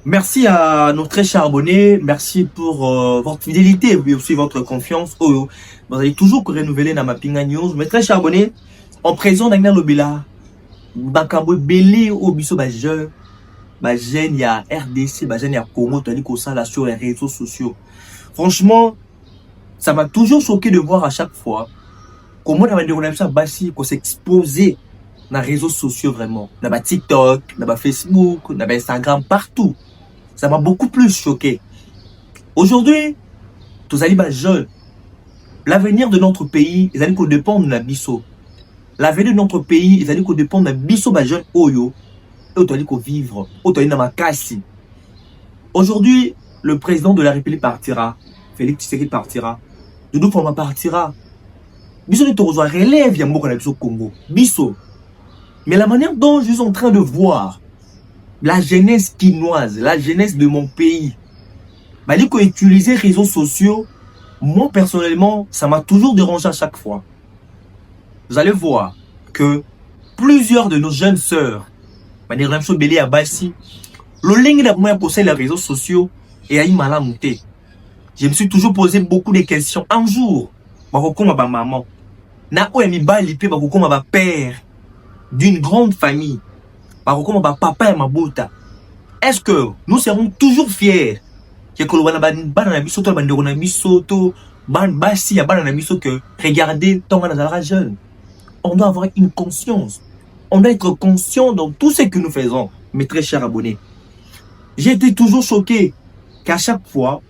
Merci à nos très chers abonnés. Merci pour votre fidélité et aussi votre confiance. Oh, vous allez toujours renouveler dans ma Pinga News. Mes très chers abonnés, en présent d'Agna Lobela, Bakambo Belé au biso Bajeune, Bajeune ya RDC, Bajeune ya Congo, tandis qu'on ça là sur les réseaux sociaux. Franchement, ça m'a toujours choqué de voir à chaque fois comment on a ça Bassi qu'on s'exposer dans les réseaux sociaux vraiment. Dans TikTok, dans Facebook, dans Instagram, partout. Ça m'a beaucoup plus choqué. Aujourd'hui, tous les jeunes, l'avenir de notre pays, ils allaient dépendre de la biso. L'avenir de notre pays, ils allaient dépendre de la biso jeune oyo, et autant vivre, autant dans ma casse. Aujourd'hui, le président de la République partira, Félix Tshisekedi partira, Doudou Fama partira. Biso de Torozo relève ya moko na biso Congo. Biso. Mais la manière dont je suis en train de voir la jeunesse quinoise, la jeunesse de mon pays, bah, utiliser les réseaux sociaux, moi personnellement, ça m'a toujours dérangé à chaque fois. Vous allez voir que plusieurs de nos jeunes sœurs, bah, les Ramso Belé à Bassi, le ligne de moi possède les réseaux sociaux et à y monter. Je me suis toujours posé beaucoup de questions. Un jour, ma maman, na ou mi ba lipé ma père d'une grande famille. Papa et ma bota. Est-ce que nous serons toujours fiers que regardez tant qu'on jeune? On doit avoir une conscience. On doit être conscient dans tout ce que nous faisons, mes très chers abonnés. J'ai été toujours choqué qu'à chaque fois,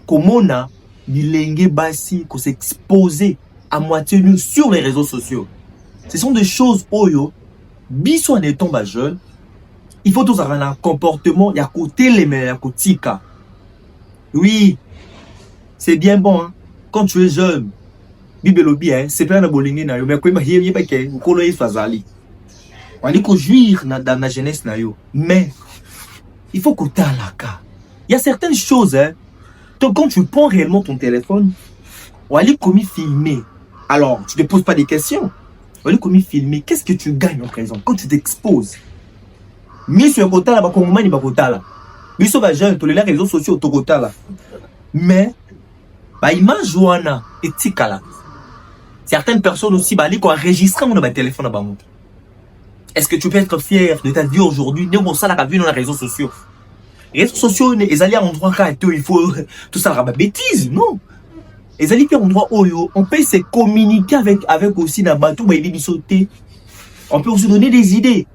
comme on a bilingue bassi, qu'on s'exposait à moitié nu sur les réseaux sociaux. Ce sont des choses oyo. Biso en étant jeune, il faut tous avoir un comportement, il y a côté les meilleurs, côté ka. Oui, c'est bien bon, hein. Quand tu es jeune, bibelobi, hein, c'est plein de bolingue na yo, mais quoi, il y a pas que vous connaissez fazali. On dit qu'on jouir dans la jeunesse na yo, mais il faut que tu aies la cas. Il y a certaines choses, hein. Donc, quand tu prends réellement ton téléphone, on va aller comme filmer. Alors, tu ne te poses pas des questions. On va comme filmer, qu'est-ce que tu gagnes en présent quand tu t'exposes? Mis sur un côté là, comme il va côté là. Mis sur les jeunes, tous les réseaux sociaux, tout côté là. Mais, bah, image joana et tikala. Certaines personnes aussi, bah, ils enregistrent mon téléphone à bas. Est-ce que tu peux être fier de ta vie aujourd'hui? Ne bon ça la vu dans les réseaux sociaux. Les réseaux sociaux, ils allaient à un endroit où il faut tout ça la bêtise, non? Les alliés ont droit au on peut se communiquer avec aussi dans bateau, on peut aussi donner des idées.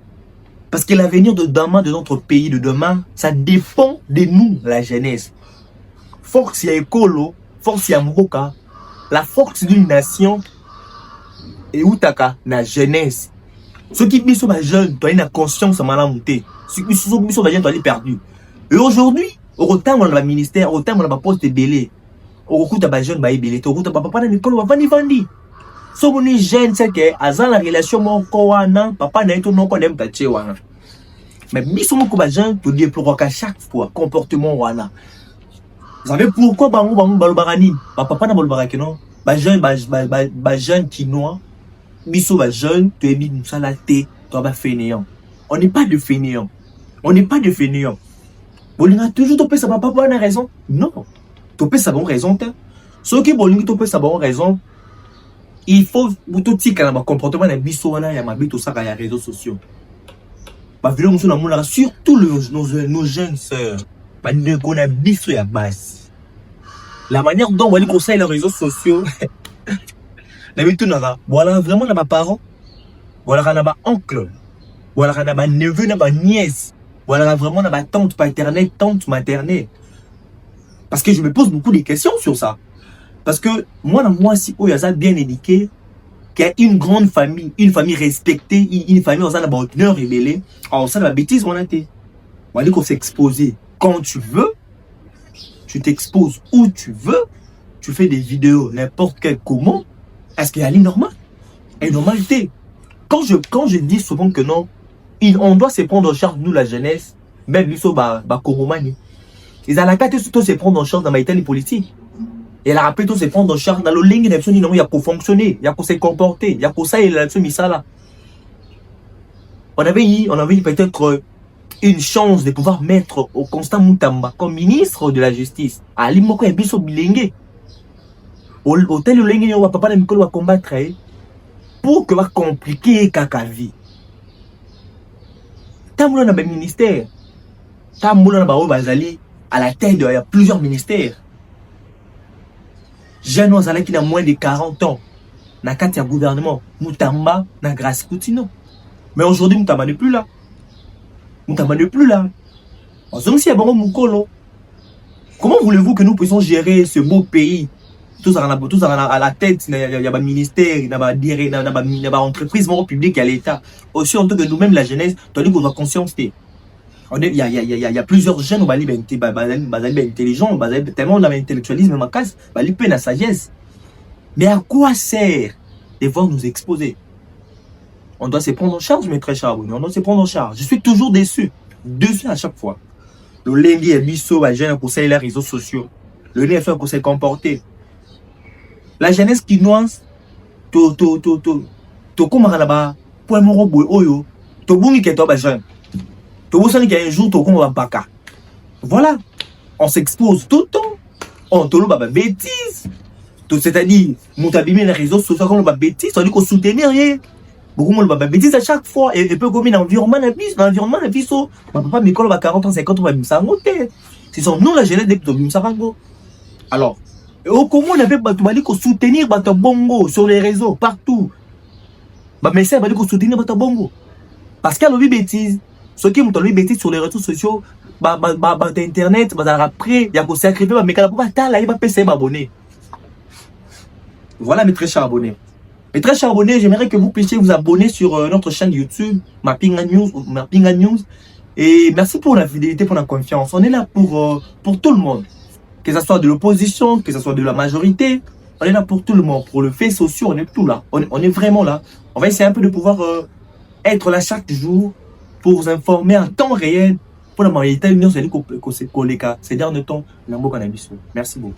Parce que l'avenir de demain, de notre pays, de demain, ça dépend de nous, la jeunesse. Force ya écolo, force ya mboka, la force d'une nation, et outaka, la jeunesse. Ceux qui sont jeunes, tu as une conscience à monter. Ceux qui sont jeunes, tu as perdu. Et aujourd'hui, au retard, on a le ministère, au retard, on a le poste de belé. Au recours de jeune baïbélé, au recours de papa dans l'école, on va vandi. Si on est jeune, c'est que, à la relation, mon kowana, papa n'a été non qu'on aime taché wana. Mais, bisous, mon jeune, tu déploies qu'à chaque fois, comportement wana. Vous savez pourquoi, balobarani, papa n'a balobaraki, non? Jeune quinois, bisous, jeune, tu es mis une salaté, tu vas fainéant. On n'est pas de fainéant. On n'est pas de fainéant. Vous l'avez toujours topé, ça va pas avoir raison? Non. Topé sa bonne raison, ceux qui veulent topé sa bonne raison, il faut tout dire qu'un comportement de bisouana et ma tout ça sur les réseaux sociaux. Bah surtout nos jeunes sœurs, bah ne connaît bisou à base. La manière dont on va conseiller les réseaux sociaux, voilà vraiment ma parent, voilà ma oncle, voilà ma neveu, ma nièce, voilà vraiment ma tante paternelle, tante maternelle. Parce que je me pose beaucoup de questions sur ça. Parce que moi, si il y a bien éduqué, qu'il y a une grande famille, une famille respectée, une famille où on a bonheur rebellé, on a la bêtise, on a été. On dit qu'on s'expose quand tu veux, tu t'exposes où tu veux, tu fais des vidéos, n'importe quel comment. Est-ce qu'il y a une normale? Et normalité. Quand je dis souvent que non, on doit se prendre en charge, nous, la jeunesse, même nous, Koromani. Ils ont la carte de se prendre en charge dans les politiques. Et la rappel de se prendre en charge dans le ligne d'élection, il y a pour fonctionner, il y a pour se comporter, il y a pour ça et l'élection, ça là. On avait eu peut-être une chance de pouvoir mettre au Constant Moutamba comme ministre de la Justice. Ali moko ya biso bilenge. Hôtel Olenge yo papa na mikolo va combattre pour que va compliquer kaka vie. Tamboula na ba ministère. Tamboula na ba o bazali à la tête de plusieurs ministères. Jeune ozala qui a moins de 40 ans. Na kati ya gouvernement, Moutamba na Grace Koutino. Mais aujourd'hui Moutamba n'est plus là. Moutamba n'est plus là. Comment voulez-vous que nous puissions gérer ce beau pays? Tous à la tête, il y a un ministère, il y a une entreprise publique à l'État. Aussi, en tant que nous-mêmes, la jeunesse, tandis qu'on doit conscience. Il y a plusieurs jeunes qui sont intelligents, tellement dans l'intellectualisme, dans la sagesse. Mais à quoi sert de voir nous exposer? On doit se prendre en charge, mes très chers abonnés. On doit se prendre en charge. Je suis toujours déçu. Déçu à chaque fois. Le lundi est biso, les jeunes conseillent les réseaux sociaux. Le lundi est fait pour se comporter. La jeunesse qui nuance, to comment là-bas, pour un moro boy oyo, to bungi ke to ba jeune. To bosani qu'un jour to comment va baka. Voilà. On s'expose tout le temps. On te ba bêtise. C'est-à-dire, moutabimi les réseaux sociaux comme ba bêtise, on dit qu'on soutenir rien. Beaucoup de gens bêtise à chaque fois et peut commettre l'environnement la vie so papa Mikolo va 40 ans 50 ans va m'sangoter. C'est son nous la jeunesse de m'sango. Alors, comment on avait battu qu'on soutenir Bata Bongo sur les réseaux partout. Bah mais c'est qu'on soutenir Bata Bongo. Parce qu'elle a vu bêtise. Ceux qui m'ont vu bêtise sur les réseaux sociaux, internet, après il y a qu'on sacrifier mais quand pas là il va payer m'abonner. Voilà mes très chers abonnés. Mes très chers abonnés, j'aimerais que vous puissiez vous abonner sur notre chaîne YouTube, Mapinga News. Et merci pour la fidélité, pour la confiance. On est là pour tout le monde. Que ce soit de l'opposition, que ce soit de la majorité. On est là pour tout le monde. Pour le fait social, on est tout là. On est vraiment là. On va essayer un peu de pouvoir être là chaque jour pour vous informer en temps réel. Pour la majorité, c'est derniers temps. Merci beaucoup.